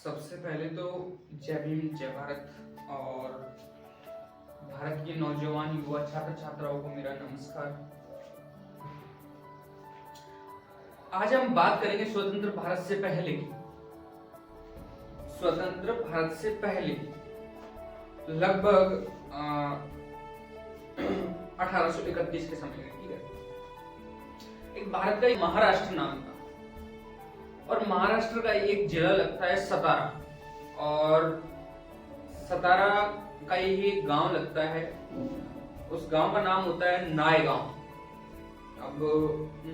सबसे पहले तो जय भीम जय भारत। और भारत के नौजवान युवा छात्र छात्राओं को मेरा नमस्कार। आज हम बात करेंगे स्वतंत्र भारत से पहले की। स्वतंत्र भारत से पहले लगभग 1831 के समय में, ठीक है। एक भारत का एक महाराष्ट्र नाम था और महाराष्ट्र का एक जिला लगता है सतारा, और सतारा का ही एक गांव लगता है। उस गांव का नाम होता है नायगांव। अब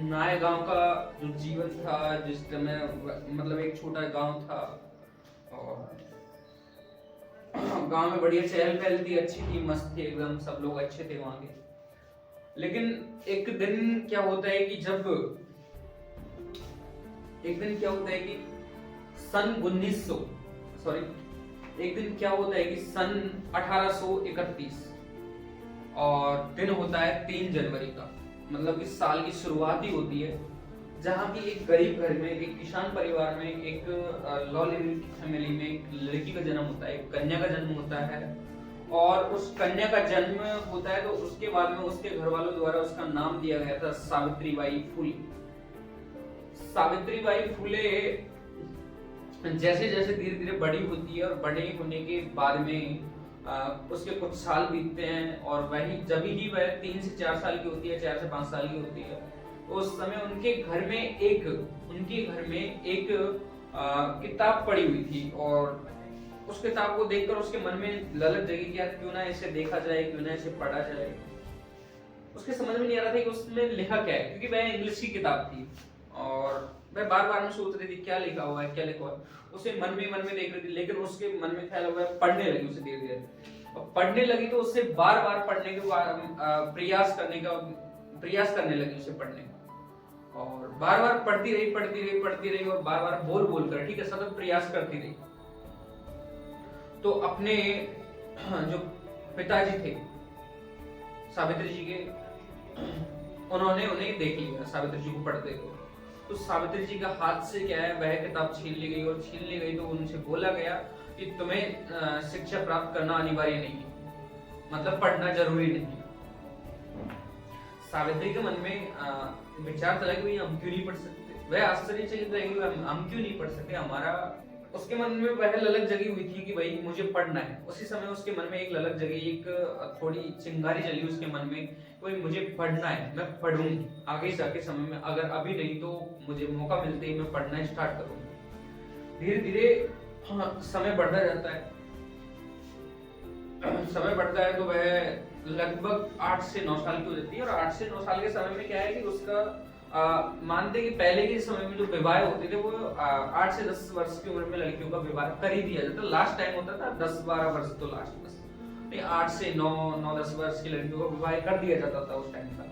नायगांव का जो जीवन था, जिस समय मतलब एक छोटा गांव था और गांव में बढ़िया चहल पहल थी, अच्छी थी, मस्त थी एकदम, सब लोग अच्छे थे वहां के। लेकिन एक दिन क्या होता है कि सन 1831 और दिन होता है 3 जनवरी का, मतलब इस साल की शुरुआत ही होती है, जहाँ की एक गरीब घर में, एक किसान परिवार में, एक लो लिविंग फैमिली में एक लड़की का जन्म होता है, एक कन्या का जन्म होता है। और उस कन्या का जन्म होता है तो उसके बाद में उसके घर वालों द्वारा उसका नाम दिया गया था सावित्रीबाई फुले। सावित्रीबाई फुले जैसे जैसे धीरे धीरे बड़ी होती है और बड़े होने के बाद में उसके कुछ साल बीतते हैं, और वही जब ही वह 3 से 4 साल की होती है, 4 से 5 साल की होती है, तो उस समय उनके घर में एक किताब पड़ी हुई थी। और उस किताब को देखकर उसके मन में ललक जगी कि यार क्यों ना इसे देखा जाए, क्यों ना इसे पढ़ा जाए। उसके समझ में नहीं आ रहा था कि उसमें लिखा क्या है, क्योंकि वह इंग्लिश की किताब थी और वह बार बार में सोच रही थी क्या लिखा हुआ है, क्या लिखा हुआ है। उसे मन में देख रही थी, लेकिन उसके मन में ख्याल हुआ, पढ़ने लगी उसे धीरे धीरे। और पढ़ने लगी तो उससे बार बार पढ़ने के प्रयास करने लगी उसे पढ़ने का, और बार बार पढ़ती रही और बार बार बोल कर, ठीक है, सतत प्रयास करती रही। तो अपने जो पिताजी थे सावित्री जी के, उन्होंने उन्हें देख लिया सावित्री जी को पढ़ते हुए। तो सावित्री जी का हाथ से क्या है, वह किताब छीन ली गई, और छीन ली गई तो उनसे बोला गया कि तुम्हें शिक्षा प्राप्त करना अनिवार्य नहीं है, मतलब पढ़ना जरूरी नहीं। सावित्री के मन में विचार चला कि हम क्यों नहीं पढ़ सकते। वह आश्चर्यचकित रह गई, हम क्यों नहीं पढ़ सकते। उसके मन में वह ललक जगी हुई थी कि भाई मुझे पढ़ना है। उसी समय उसके मन में एक ललक जगी, एक थोड़ी चिंगारी चली उसके मन में, कोई मुझे पढ़ना है, मैं पढ़ूंगी आगे जाके समय में, अगर अभी नहीं तो मुझे मौका मिलते ही मैं पढ़ना स्टार्ट करूंगी। धीरे धीरे समय बढ़ता जाता है। तो वह लगभग 8 से 9 साल की हो जाती है, और 8 से 9 साल के समय में क्या है कि उसका मानते कि पहले के समय में जो विवाह होते थे वो 8 से 10 वर्ष की उम्र में लड़कियों का विवाह कर ही दिया जाता। लास्ट टाइम होता था 10-12 वर्ष, तो लास्ट बस 8 से 9-10 वर्ष की लड़कियों का विवाह कर दिया जाता था उस टाइम का।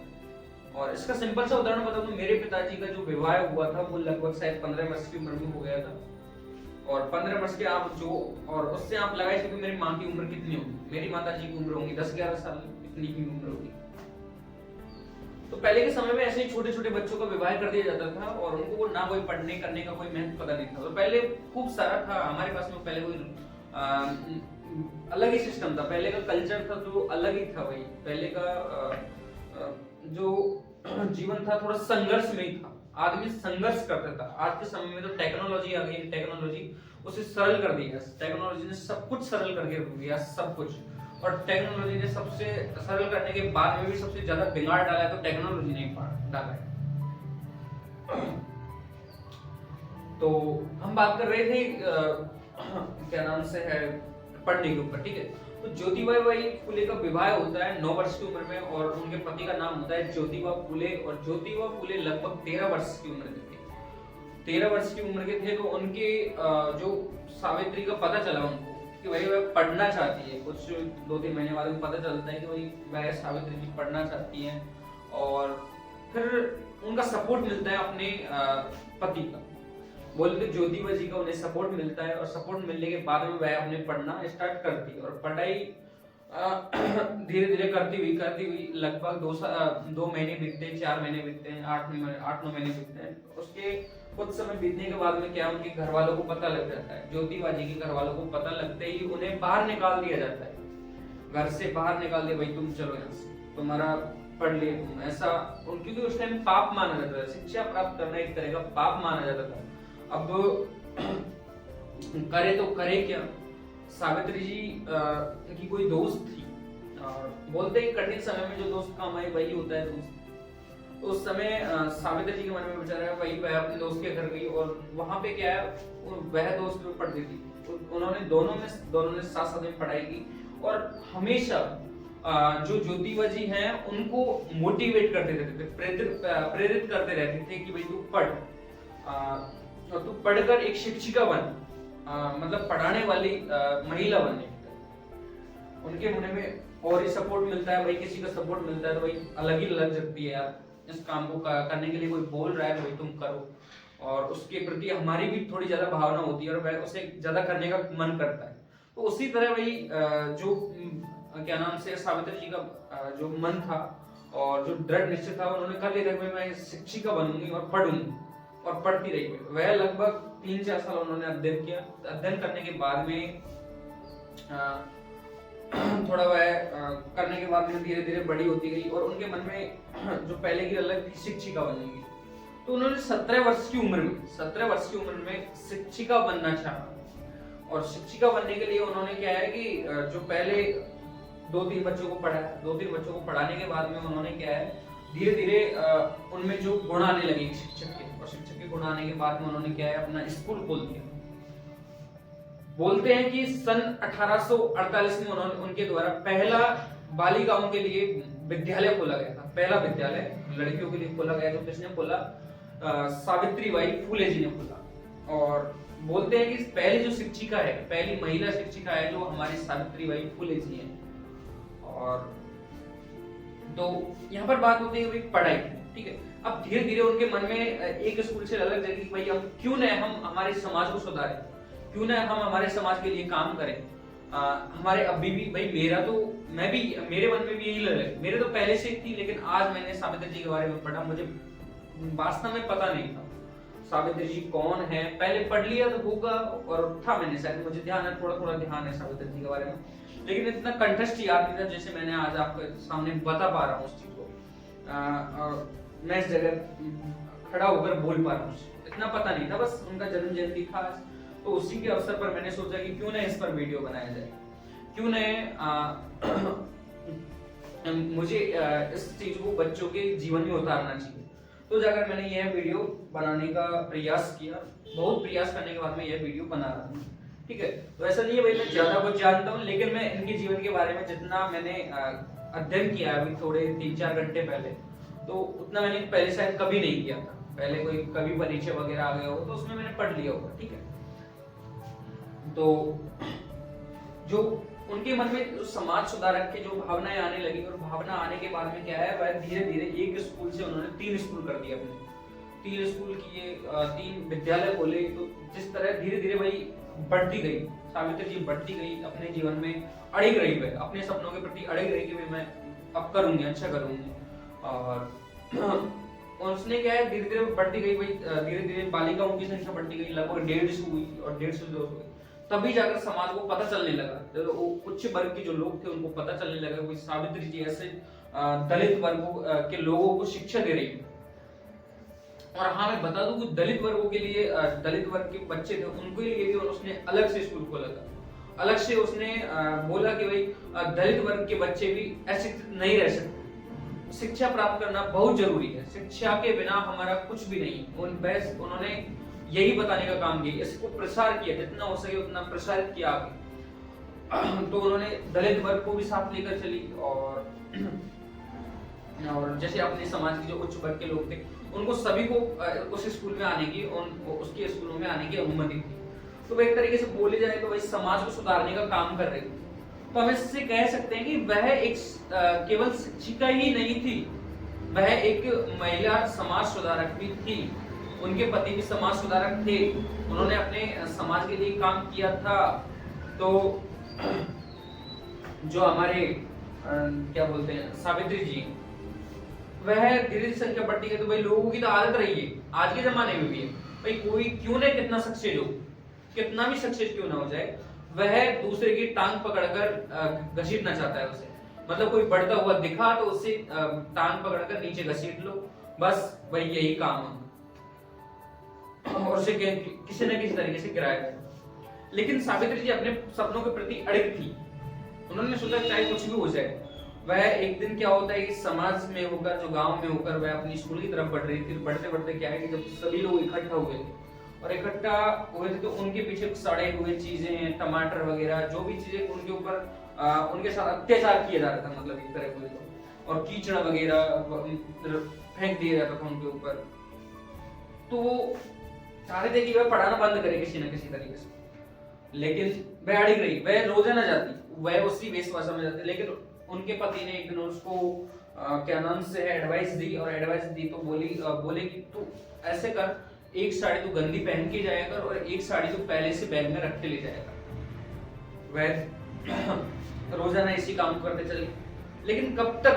और इसका सिंपल सा उदाहरण बताऊं तो मेरे पिताजी का जो विवाह हुआ था वो लगभग शायद 15 वर्ष की उम्र में हो गया था। और 15 वर्ष के और उससे आप लगाए कि मेरी माँ की उम्र कितनी होगी। मेरी माता जी की उम्र होगी 10-11 साल, इतनी की उम्र होगी। तो पहले के समय में ऐसे ही छोटे छोटे बच्चों का विवाह कर दिया जाता था, और उनको वो ना कोई पढ़ने करने का कोई महत्व पता नहीं था। तो पहले खूब सारा था हमारे पास में, पहले कोई अलग ही सिस्टम था, पहले का कल्चर था जो अलग ही था। वही पहले का जो जीवन था थोड़ा संघर्ष में ही था, आदमी संघर्ष करता था। आज के समय में तो टेक्नोलॉजी आ गई, टेक्नोलॉजी उसे सरल कर दिया, टेक्नोलॉजी ने सब कुछ सरल करके रख दिया, सब कुछ। और टेक्नोलॉजी ने सबसे सरल करने के बाद में भी सबसे ज्यादा बिगाड़ डाला है तो टेक्नोलॉजी ने डाला है। तो हम बात कर रहे थे क्या नाम से है, पढ़ने के ऊपर, ठीक है। तो ज्योतिबाई फुले का विवाह होता है 9 वर्ष की उम्र में, और उनके पति का नाम होता है ज्योतिबा फुले। और ज्योतिबा फुले लगभग 13 वर्ष की उम्र के थे। 13 वर्ष की उम्र के थे तो उनके जो सावित्री का पता चला उनको कि भाई वह पढ़ना चाहती है। कुछ 2-3 महीने बाद में पता चलता है कि भाई वह सावित्री जी पढ़ना चाहती हैं, और फिर उनका सपोर्ट मिलता है अपने पति का, बोलते ज्योतिबा जी का उन्हें सपोर्ट मिलता है। और सपोर्ट मिलने के बाद में वह अपने पढ़ना स्टार्ट करती है, और पढ़ाई धीरे धीरे करती हुई लगभग 2 महीने बीतते हैं, 4 महीने बीतते हैं, 8-9 महीने बीतते हैं। उसके कुछ समय बीतने के बाद में क्या उनके घर वालों को पता लग जाता है, ज्योतिबाजी के घर वालों को पता लगते ही उन्हें बाहर निकाल दिया जाता है, घर से बाहर निकाल दिया, भाई तुम चलो यहाँ से, तुम्हारा पढ़ लिए तुम, ऐसा क्योंकि उस टाइम पाप माना जाता था, शिक्षा प्राप्त करना एक तरह का पाप माना जाता था। अब करे तो करे क्या, सावित्री जी की कोई दोस्त थी, बोलते हैं कठिन समय में जो दोस्त काम आए वही होता है दोस्त। तो उस समय सावित्री जी के मन में विचार आया, वही वह अपने दोस्त के घर गई और वहां पे क्या है, वह दोस्त में पढ़ती थी, उन्होंने दोनों ने साथ साथ में पढ़ाई की और हमेशा जो ज्योतिबा जी हैं उनको मोटिवेट करते रहते थे, प्रेरित करते रहते थे कि भाई तू पढ़, और तू पढ़कर एक शिक्षिका बन, मतलब पढ़ाने वाली महिला बनने। उनके होने में और ही सपोर्ट मिलता है, भाई किसी का सपोर्ट मिलता है तो भाई अलग ही लग सकती है यार, इस काम को करने के लिए कोई बोल रहा है तो भाई तुम करो, और उसके प्रति हमारी भी थोड़ी ज्यादा भावना होती है और वह उसे ज्यादा करने का मन करता है। तो उसी तरह भाई जो क्या नाम से सावित्री जी का जो मन था और जो दृढ़ निश्चय था, उन्होंने कर लिया था मैं शिक्षिका बनूंगी और पढ़ूंगी, और पढ़ती रही। वह लगभग 3-4 साल उन्होंने अध्ययन किया। अध्ययन करने के बाद में थोड़ा वह करने के बाद में धीरे धीरे बड़ी होती गई और उनके मन में जो पहले की अलग थी शिक्षिका बनने की, तो उन्होंने 17 वर्ष की उम्र में शिक्षिका बनना चाहा। और शिक्षिका बनने के लिए उन्होंने क्या है कि जो पहले 2-3 बच्चों को पढ़ाया, 2-3 बच्चों को पढ़ाने के बाद में उन्होंने क्या है धीरे धीरे उनमें जो गुण आने लगे शिक्षक के, और शिक्षक के गुण आने के बाद में उन्होंने क्या है अपना स्कूल खोल दिया। बोलते हैं कि सन 1848 में उन्होंने उनके द्वारा पहला बालिकाओं के लिए विद्यालय खोला गया था, पहला विद्यालय लड़कियों के लिए खोला गया। तो किसने खोला? सावित्रीबाई फुले जी ने खोला। और बोलते हैं कि पहली जो शिक्षिका है, पहली महिला शिक्षिका है जो हमारी सावित्रीबाई फुले जी है। और तो यहाँ पर बात होती है पढ़ाई, ठीक है। अब धीरे धीरे उनके मन में एक स्कूल से अलग जगह भाई हम क्यों न हम हमारे समाज को सुधारें, क्यों ना हम हमारे समाज के लिए काम करें। हमारे अभी भी भाई मेरे मन में भी यही लगे, मेरे तो पहले से थी, लेकिन आज मैंने सावित्री जी के बारे में पढ़ा, मुझे वास्तव में पता नहीं था सावित्री जी कौन है। पहले पढ़ लिया तो होगा और था, मैंने शायद मुझे ध्यान है, थोड़ा थोड़ा ध्यान है सावित्री जी के बारे में, लेकिन इतना कंठस्थ याद नहीं था जैसे मैंने आज आपके सामने बता पा रहा हूँ उस चीज को। मैं इस जगह खड़ा होकर बोल पा रहा हूँ, इतना पता नहीं था, बस उनका जन्म जयंती था तो उसी के अवसर पर मैंने सोचा कि क्यों ना इस पर वीडियो बनाया जाए, क्यों ना मुझे इस चीज को बच्चों के जीवन में उतारना चाहिए। तो जाकर मैंने यह वीडियो बनाने का प्रयास किया, बहुत प्रयास करने के बाद मैं यह वीडियो बना रहा हूँ, ठीक है। तो ऐसा नहीं है भाई मैं ज्यादा कुछ जानता हूँ, लेकिन मैं इनके जीवन के बारे में जितना मैंने अध्ययन किया अभी थोड़े 3-4 घंटे पहले, तो उतना मैंने पहले शायद कभी नहीं किया था। पहले कोई कभी परिचय वगैरह आ गया हो तो उसमें मैंने पढ़ लिया होगा, ठीक है। तो जो उनके मन में जो समाज सुधारक की जो भावनाएं आने लगी, और भावना आने के बाद में क्या है वह धीरे धीरे एक स्कूल से उन्होंने 3 स्कूल कर दिया अपने, 3 स्कूल किए, 3 विद्यालय खोले। तो जिस तरह धीरे धीरे भाई बढ़ती गई सावित्री जी, बढ़ती गई, अपने जीवन में अड़िग रही, वह अपने सपनों के प्रति अड़िग रही कि मैं अब करूंगी, अच्छा करूंगी। और उसने क्या है धीरे धीरे बढ़ती गई भाई, धीरे धीरे बालिकाओं की संख्या बढ़ती गई, लगभग 150 हुई और 150 हुई। तभी जाकर समाज को पता चलने लगा, तो उच्च वर्ग के जो लोग थे उनको पता चलने लगा कि सावित्री जी ऐसे दलित वर्गों के लोगों को शिक्षा दे रही है। और हाँ मैं बता दूं कि दलित वर्गों के लिए, दलित वर्ग के बच्चे थे उनके लिए भी उसने अलग से स्कूल खोला था। अलग से उसने बोला कि भाई दलित वर्ग के बच्चे भी ऐसे नहीं रह सकते, शिक्षा प्राप्त करना बहुत जरूरी है, शिक्षा के बिना हमारा कुछ भी नहीं। उन्होंने यही बताने का काम किया, इसको प्रसार किया, जितना हो सके उतना प्रसारित किया आगे। तो उन्होंने दलित वर्ग को भी साथ लेकर चली, और जैसे अपने समाज के जो उच्च वर्ग के लोग थे उनको सभी को उस स्कूल में आने की, उसके स्कूलों में आने की अनुमति थी। तो एक तरीके से बोले जाए तो भाई समाज को सुधारने का काम कर रही थी। तो हम इससे कह सकते हैं कि वह एक केवल शिक्षिका ही नहीं थी, वह एक महिला समाज सुधारक भी थी। उनके पति भी समाज सुधारक थे, उन्होंने अपने समाज के लिए काम किया था। तो जो हमारे क्या बोलते हैं सावित्री जी, वह धीरे धीरे संख्या बढ़ती है। तो भाई लोगों की तो आदत रही है, आज के जमाने में भी है भाई कोई क्यों ना कितना सक्सेस हो, कितना भी सक्सेस क्यों ना हो जाए, वह दूसरे की टांग पकड़कर घसीटना चाहता है उसे। मतलब कोई बढ़ता हुआ दिखा तो उससे टांग पकड़कर नीचे घसीट लो, बस भाई यही काम है, और उसे किसी न किसी तरीके से गिराया जाए। लेकिन सावित्री जी अपने सपनों के प्रति अड़िग थी। उन्होंने सोचा चाहे कुछ भी हो जाए। वह एक दिन क्या होता है कि समाज में होकर, जो गांव में होकर, वह अपनी स्कूल की तरफ बढ़ रही थी। बढ़ते बढ़ते क्या है कि जब सभी लोग इकट्ठा हुए थे, और इकट्ठा हुए थे तो उनके पीछे सड़े हुए चीजें, टमाटर वगैरह जो भी चीजें उनके ऊपर उनके साथ अत्याचार किया जा रहा था, मतलब एक तरह हुए तो, और कीचड़ वगैरह फेंक दिया जाता था उनके ऊपर। तो वो चाह रहे थे कि वह पढ़ाना बंद करे किसी न किसी तरीके से, लेकिन वह अड़िग रही। वह रोजाना जाती, वह उसी वेशभूषा में जाती, लेकिन उनके पति ने एक दिन उसको क्या नाम से एडवाइस दी, और एडवाइस दी तो बोले कि तू ऐसे कर, एक साड़ी तू गंदी पहन के जाया कर और एक साड़ी तू पहले से बैग में रख के ले जाया कर। वह रोजाना इसी काम करते चले, लेकिन कब तक,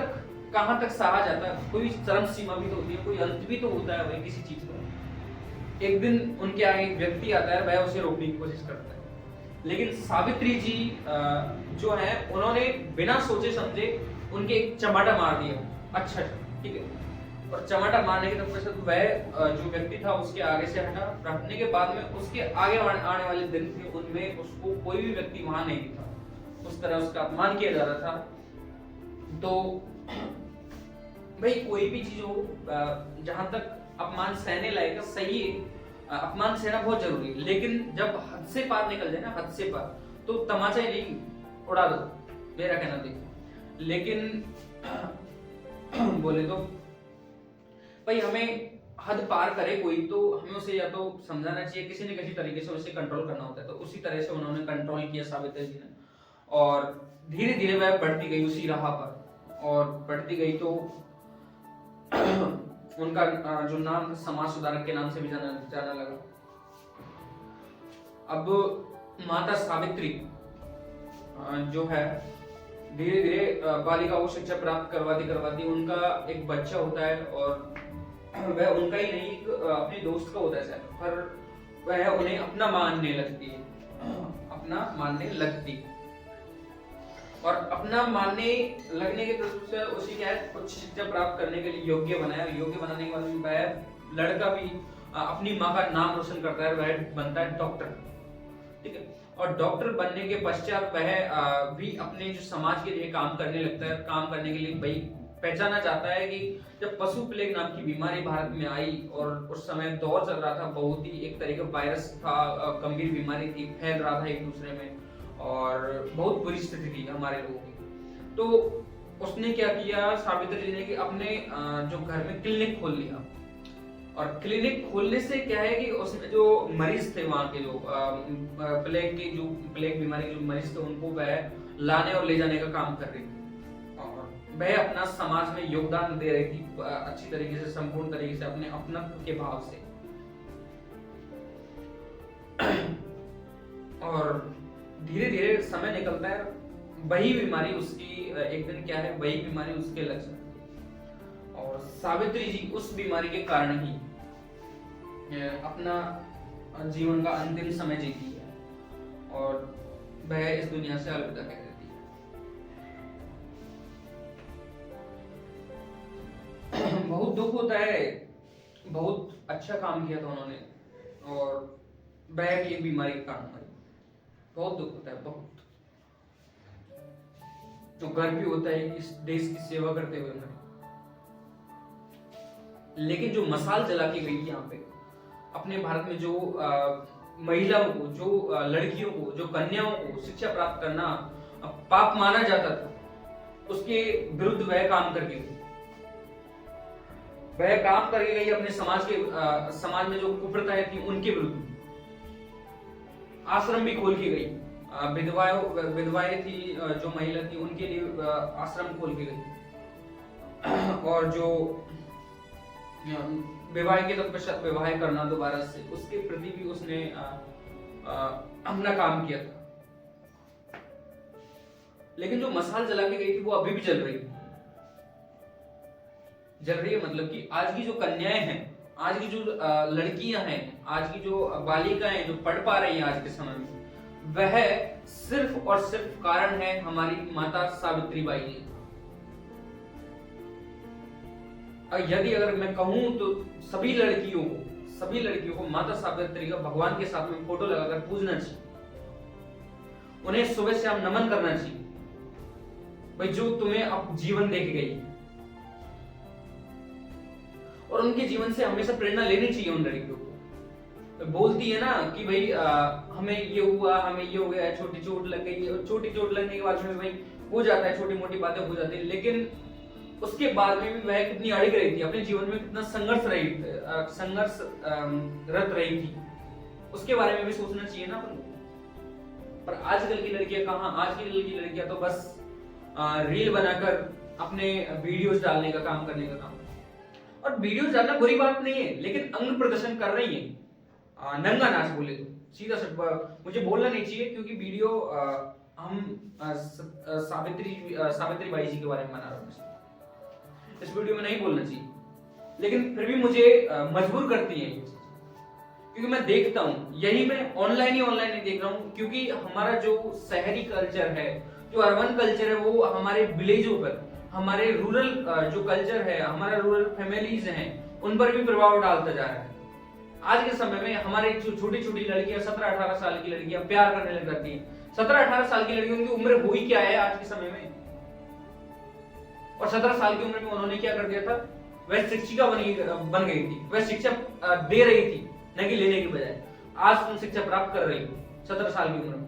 कहां तक सहा जाता है, कोई चरम सीमा भी तो होती है, कोई अंत भी तो होता है भाई किसी चीज का। एक दिन उनके आगे एक व्यक्ति आता है, वह उसे रोकने की कोशिश करता है, लेकिन सावित्री जी जो है उन्होंने बिना सोचे समझे उनके एक चमाटा मार दिया। अच्छा ठीक है, और चमाटा मारने के तब वह जो व्यक्ति था उसके आगे से हटने के बाद में उसके आगे आने वाले दिन थे, उनमें उसको कोई भी व्यक्ति वहां नहीं था, उस तरह उसका अपमान किया जा रहा था। तो भाई कोई भी चीज हो, जहां तक अपमान सहने लायक सही है, अपमान सहना बहुत जरूरी है, लेकिन जब हद से पार निकल जाए ना, हद से पार, तो तमाचा ही नहीं उड़ा दो, मेरा कहना देखो। लेकिन बोले तो भाई हमें हद पार करे कोई तो हमें उसे या तो समझाना चाहिए, किसी न किसी तरीके से उसे कंट्रोल करना होता है। तो उसी तरह से उन्होंने कंट्रोल किया सावित्री जी ने, और धीरे धीरे वह बढ़ती गई उसी राह पर, और बढ़ती गई तो उनका जो नाम समाज सुधारक के नाम से भी जाना लगा। अब माता सावित्री जो है धीरे धीरे बालिका को शिक्षा प्राप्त करवाती उनका एक बच्चा होता है, और वह उनका ही नहीं, अपने दोस्त का होता है, पर वह उन्हें अपना मानने लगती है, अपना मानने लगती, और अपना मानने लगने के तरफ से उसी क्या है, कुछ शिक्षा प्राप्त करने के लिए योग्य बनाया। योग्य बनाने के बाद वह लड़का भी अपनी माँ का नाम रोशन करता है, वह बनता है डॉक्टर, ठीक है। और डॉक्टर बनने के पश्चात वह भी अपने जो समाज के लिए काम करने लगता है। काम करने के लिए भाई पहचाना जाता है कि जब पशु प्लेग नाम की बीमारी भारत में आई, और उस समय दौर चल रहा था, बहुत ही एक तरह का वायरस था, गंभीर बीमारी थी, फैल रहा था एक दूसरे में, और बहुत बुरी स्थिति थी हमारे लोगों की। तो उसने क्या किया सावित्री जी ने कि अपने जो घर में क्लिनिक खोल लिया, और क्लिनिक खोलने से क्या है कि उसमें जो मरीज थे वहां के, जो प्लेग बीमारी के जो मरीज थे, उनको वह लाने और ले जाने का काम कर रही थी, और वह अपना समाज में योगदान दे रही थी अच्छी तरीके से, संपूर्ण तरीके से, अपने अपनत्व के भाव से। और धीरे धीरे समय निकलता है, वही बीमारी उसकी एक दिन क्या है, वही बीमारी उसके लग जाती है, और सावित्री जी उस बीमारी के कारण ही अपना जीवन का अंतिम समय जीती है, और वह इस दुनिया से अलविदा कह देती है। बहुत दुख होता है, बहुत अच्छा काम किया था उन्होंने, और वह भी एक बीमारी के कारण मरी। बहुत दुख होता है, बहुत। जो गर्व भी होता है इस देश की सेवा करते हुए मरे। लेकिन जो मसाल जला के गई यहाँ पे, अपने भारत में जो महिलाओं को, जो लड़कियों को, जो कन्याओं को शिक्षा प्राप्त करना पाप माना जाता था, उसके विरुद्ध वह काम करके गई। वह काम करके गई अपने समाज में जो कुप्रथाएं थी उनके विरुद्ध। आश्रम भी खोल के गई, विधवाएं थी, जो महिला थी, उनके लिए आश्रम खोल के गई, और जो विवाह के तत्पश्चात विवाह करना दोबारा से, उसके प्रति भी उसने अपना काम किया था। लेकिन जो मसाल जला के गई थी वो अभी भी जल रही है। मतलब कि आज की जो कन्याएं हैं आज की जो लड़कियां हैं, आज की जो बालिकाएं जो पढ़ पा रही हैं आज के समय में, वह सिर्फ और सिर्फ कारण है हमारी माता सावित्री बाई जी। यदि अगर मैं कहूं तो सभी लड़कियों को माता सावित्री का भगवान के साथ में फोटो लगाकर पूजना चाहिए, उन्हें सुबह शाम नमन करना चाहिए भाई, जो तुम्हें अब जीवन दे के गई, और उनके जीवन से हमेशा प्रेरणा लेनी चाहिए उन लड़कियों को। बोलती है ना कि भाई हमें ये हुआ, हमें ये हो गया, छोटी चोट लग गई, और छोटी चोट लगने के बाद में भाई हो जाता है, छोटी मोटी बातें हो जाती है, लेकिन उसके बाद में भी वह कितनी अड़िग रही थी, अपने जीवन में कितना संघर्ष रत रही थी, उसके बारे में भी सोचना चाहिए ना अपन को। पर आजकल की लड़कियां कहाँ, आजकल की लड़कियां तो बस रील बनाकर अपने वीडियोस डालने का काम करने का काम, और वीडियोस डालना बुरी बात नहीं है, लेकिन अंग प्रदर्शन कर रही है, नंगा नाच बोले तो सीधा मुझे बोलना नहीं चाहिए, क्योंकि वीडियो हम सावित्री बाई जी के बारे में बना रहे हैं, इस वीडियो में नहीं बोलना चाहिए, लेकिन फिर भी मुझे मजबूर करती है, क्योंकि मैं देखता हूं, यही मैं ऑनलाइन ही देख रहा हूं, क्योंकि हमारा जो शहरी कल्चर है, जो अर्बन कल्चर है, वो हमारे विलेजों पर, हमारे रूरल जो कल्चर है, हमारा रूरल फैमिलीज हैं, उन पर भी प्रभाव डालता जा रहा है। आज के समय में हमारी जो छोटी छोटी लड़कियां, 17-18 साल की लड़कियां प्यार करने लग जाती हैं। 17-18 साल की लड़कियों की उम्र हुई क्या है आज के समय में, और 17 साल की उम्र में उन्होंने क्या कर दिया था, वह शिक्षिका बन गई थी, वह शिक्षा दे रही थी, न कि लेने की बजाय। आज तुम शिक्षा प्राप्त कर रही हो 17 साल की उम्र में।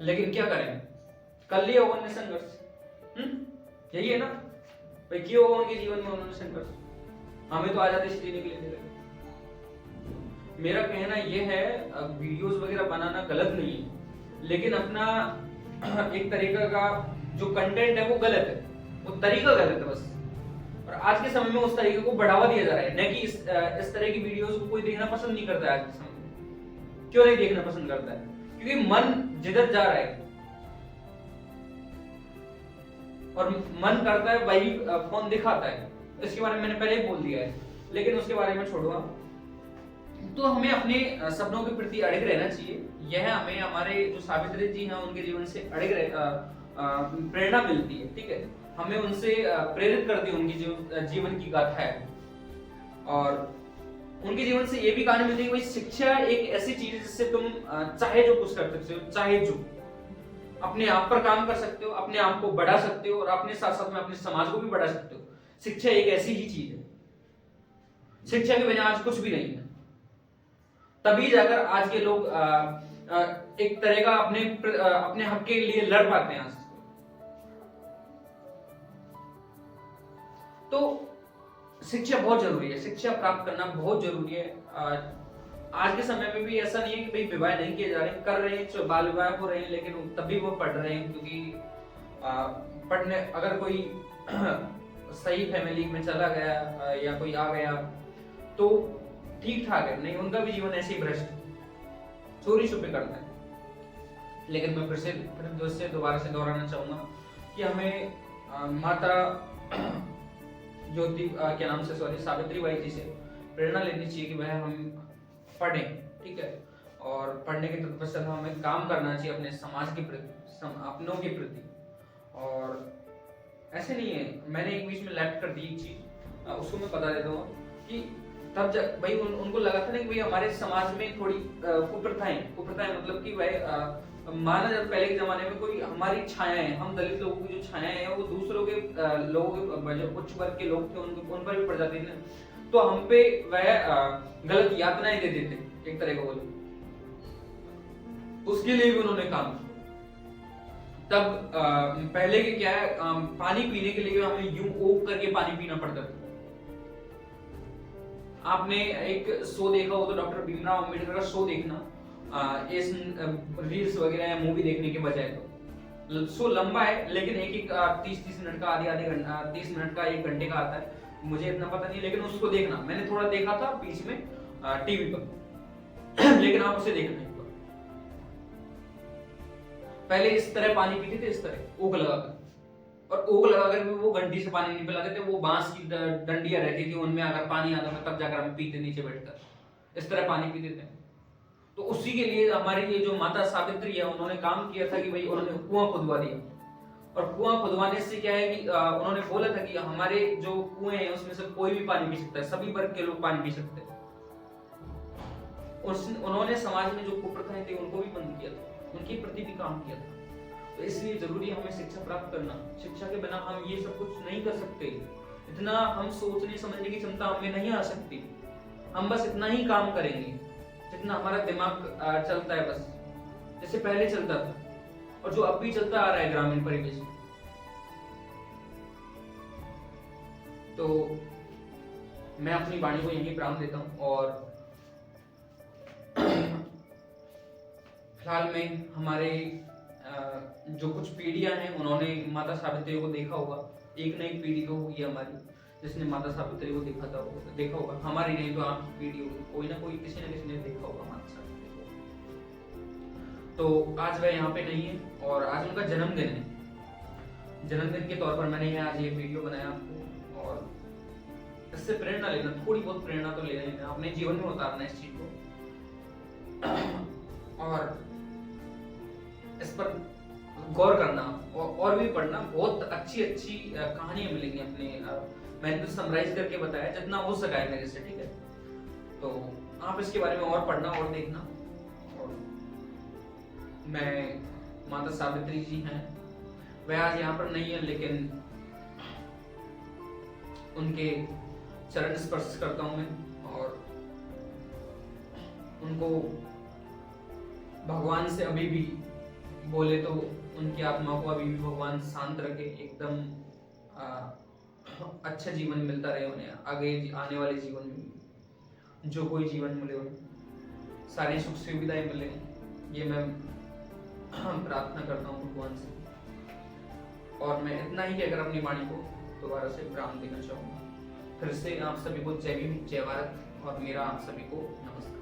लेकिन क्या करें, कर लिया होगा उन्होंने संघर्ष, यही है ना भाई, किया होगा उनके जीवन में उन्होंने संघर्ष, हमें तो आजादी से जीने के लिए दे रहे। मेरा कहना यह है, वीडियोस वगैरह बनाना गलत नहीं है, लेकिन अपना एक तरीका का जो कंटेंट है वो गलत है, वो तरीका गलत है बस। और आज के समय में उस तरीके को बढ़ावा दिया जा रहा है, न कि इस तरह की वीडियोस को कोई देखना पसंद नहीं करता है आज के समय में। क्यों नहीं देखना पसंद करता है? क्योंकि मन जिधर जा रहा है और मन करता है वही फोन दिखाता है। इसके बारे में मैंने पहले ही बोल दिया है, लेकिन उसके बारे में छोड़ूंगा। तो हमें अपने सपनों के प्रति अड़िग रहना चाहिए। यह हमें हमारे जो सावित्री जी हैं उनके जीवन से अड़िग प्रेरणा मिलती है, ठीक है। हमें उनसे प्रेरित करती है उनकी जो जीवन की गाथा है, और उनके जीवन से ये भी कहानी मिलती है कि शिक्षा एक ऐसी चीज है जिससे तुम चाहे जो कुछ कर सकते हो, चाहे जो अपने आप पर काम कर सकते हो, अपने आप को बढ़ा सकते हो, और अपने साथ साथ में अपने समाज को भी बढ़ा सकते हो। शिक्षा एक ऐसी ही चीज है, शिक्षा के बिना आज कुछ भी नहीं है। तभी जाकर आज के लोग एक तरह का अपने हक के लिए लड़ पाते हैं आज। तो शिक्षा बहुत जरूरी है, शिक्षा प्राप्त करना बहुत जरूरी है। आज के समय में भी ऐसा नहीं है कि भाई विवाह नहीं किए जा रहे, कर रहे हैं, बाल विवाह हो रहे हैं, लेकिन तभी वो पढ़ रहे हैं, क्योंकि पढ़ने अगर कोई सही फैमिली में चला गया या कोई आ गया तो ठीक ठाक है, नहीं उनका भी जीवन ऐसे ही भ्रष्ट चोरी छुपे करता है। लेकिन मैं फिर से दोबारा से दोहराना चाहूंगा कि हमें माता सावित्री बाई जी से प्रेरणा लेनी चाहिए कि वह हम पढ़ें, ठीक है। और पढ़ने के तत्पश्चात हमें काम करना चाहिए अपने समाज के प्रति, अपनों के प्रति। और ऐसे नहीं है, मैंने एक बीच में लेफ्ट कर दी एक चीज, उसको मैं बता देता हूँ कि तब जब भाई उनको लगा था ना कि भाई हमारे समाज में थोड़ी कुप्रथाएं मतलब कि भाई माना जब पहले के जमाने में कोई हमारी छायाएं, हम दलित लोगों की जो छायाएं हैं वो दूसरों के लोगों के जो उच्च वर्ग के लोग थे उन पर भी पड़ जाती थी, तो हम पे वह गलत यातनाएं दे देते एक तरह का बोले, उसके लिए भी उन्होंने काम किया। तब पहले के क्या है, पानी पीने के लिए हमें यूं ओक करके पानी पीना पड़ता था। आपने एक शो देखा हो तो डॉक्टर भीमराव अंबेडकर का शो देखना, इस रील्स वगैरह या मूवी देखने के बजाय। तो शो लंबा है, लेकिन एक 30 मिनट का, आधे घंटा 30 मिनट का, 1 घंटे का आता है, मुझे इतना पता नहीं, लेकिन उसको देखना। मैंने थोड़ा देखा था बीच में टीवी पर लेकिन आप उसे देखना। पहले इस तरह पानी पीते थे, इस तरह ओक लगाकर, और ओग लगाकर भी वो घंटी से पानी नहीं पिलाते थे, वो बांस की डंडियां रहती थी, उनमें अगर पानी आता था तब जाकर हम पीते नीचे बैठकर, इस तरह पानी पीते थे। तो उसी के लिए हमारे लिए जो माता सावित्री है उन्होंने काम किया था कि भाई उन्होंने कुआं खुदवा दिया। और कुआं खुदवाने से क्या है कि उन्होंने बोला था कि हमारे जो कुएं हैं उसमें से कोई भी पानी पी सकता है, सभी वर्ग के लोग पानी पी सकते हैं। उन्होंने समाज में जो कुप्रथाएं थी उनको भी बंद किया था, उनके प्रति भी काम किया था। तो इसलिए जरूरी है हमें शिक्षा प्राप्त करना। शिक्षा के बिना हम ये सब कुछ नहीं कर सकते। इतना हम सोचने समझने की क्षमता हमें नहीं आ सकती। हम बस इतना ही काम करेंगे जितना हमारा दिमाग चलता है, बस जैसे पहले चलता था और जो अब भी चलता आ रहा है ग्रामीण परिवेश में। तो मैं अपनी वाणी को यही विराम देता हूँ और फिलहाल में हमारे जो कुछ पीढ़ियां हैं उन्होंने माता सावित्री को देखा होगा, एक न एक पीढ़ी तो होगी हमारी जिसने माता सावित्री को देखा होगा। हमारी नहीं तो आपकी पीढ़ी होगी, कोई ना कोई किसी न किसी ने देखा होगा माता सावित्री को। तो आज वह यहाँ पे नहीं है और आज उनका जन्मदिन है। जन्मदिन के तौर पर मैंने आज ये वीडियो बनाया आपको, और इससे प्रेरणा लेना, थोड़ी बहुत प्रेरणा तो ले लेना, अपने जीवन में उतारना इस चीज को और इस पर गौर करना और भी पढ़ना। बहुत अच्छी अच्छी कहानियां मिलेंगी अपने, मैंने तो समराइज करके बताया जितना हो सका है मेरे से, ठीक है। तो आप इसके बारे में और पढ़ना और देखना। और मैं माता सावित्री जी हैं, वह आज यहाँ पर नहीं है लेकिन उनके चरण स्पर्श करता हूं मैं और उनको भगवान से अभी भी बोले तो उनकी आत्मा को अभी भी भगवान शांत रखे, एकदम अच्छा जीवन मिलता रहे उन्हें, आगे आने वाले जीवन में जो कोई जीवन मिले उन्हें सारी सुख सुविधाएं मिले, ये मैं प्रार्थना करता हूँ भगवान से। और मैं इतना ही कहकर अपनी वाणी को दोबारा से विराम देना चाहूँगा। फिर से आप सभी को जय भीम, जय भारत और मेरा आप सभी को नमस्कार।